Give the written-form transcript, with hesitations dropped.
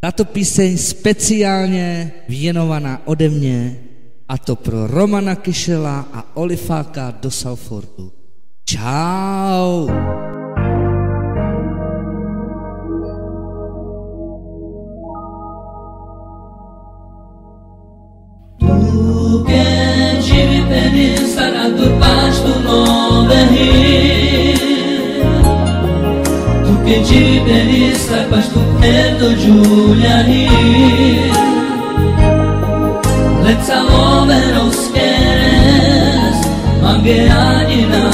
Tato píseň speciálně věnovaná ode mě, a to pro Romana Kyšela a Olifáka do Salfordu. Čau! Tu che ci veni sarà tu pasto nove tu che ci veni sarà pasto perdo Giuliani let's all over us ma che ani na